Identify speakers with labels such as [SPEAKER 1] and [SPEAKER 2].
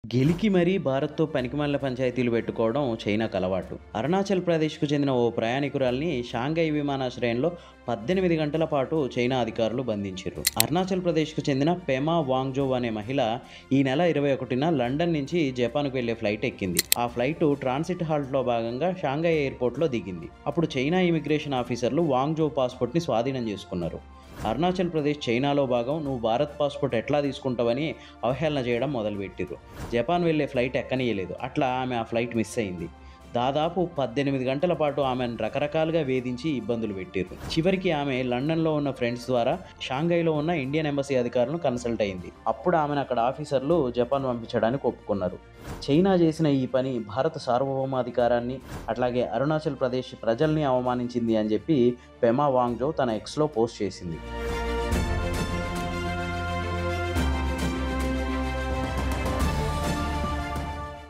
[SPEAKER 1] గెలికి మరీ భారత్‌తో పనికిమాలిన పంచాయతీలు పెట్టుకోవడం చైనాకు అలవాటు. అరుణాచల్ ప్రదేశ్‌కు చెందిన ఓ ప్రయాణికురాలిని షాంఘై విమానాశ్రయంలో 18 గంటల పాటు చైనా అధికారులు బంధించిర్రు. అరుణాచల్ ప్రదేశ్‌కు చెందిన పెమా వాంగ్‌జోవ్ అనే మహిళ ఈ నెల 21న లండన్ నుంచి జపాన్‌కు వెళ్లే ఫ్లైట్ ఎక్కింది. ఆ ఫ్లైటు ట్రాన్సిట్ హాల్ట్‌లో భాగంగా షాంఘై ఎయిర్‌పోర్ట్‌లో దిగింది. అప్పుడు చైనా ఇమిగ్రేషన్ ఆఫీసర్లు వాంగ్‌జోవ్ పాస్‌పోర్ట్‌ని స్వాధీనం చేసుకున్నారు. అరుణాచల్ ప్రదేశ్ చైనాలో భాగం, నువ్వు భారత్ పాస్‌పోర్ట్ ఎట్లా తీసుకుంటావని అవహేళన చేయడం మొదలుపెట్టిర్రు. జపాన్ వెళ్లే ఫ్లైట్ ఎక్కనీయలేదు. అట్లా ఆమె ఆ ఫ్లైట్ మిస్ అయింది. దాదాపు 18 గంటల పాటు ఆమెను రకరకాలుగా వేధించి ఇబ్బందులు పెట్టిర్రు. చివరికి ఆమె లండన్‌లో ఉన్న ఫ్రెండ్స్ ద్వారా షాంఘైలో ఉన్న ఇండియన్ ఎంబసీ అధికారులను కన్సల్ట్ అయింది. అప్పుడు ఆమెను అక్కడ ఆఫీసర్లు జపాన్ పంపించడానికి ఒప్పుకున్నారు. చైనా చేసిన ఈ పని భారత సార్వభౌమాధికారాన్ని, అట్లాగే అరుణాచల్ ప్రదేశ్ ప్రజల్ని అవమానించింది అని చెప్పి పెమా వాంగ్‌జోవ్ తన ఎక్స్‌లో పోస్ట్ చేసింది.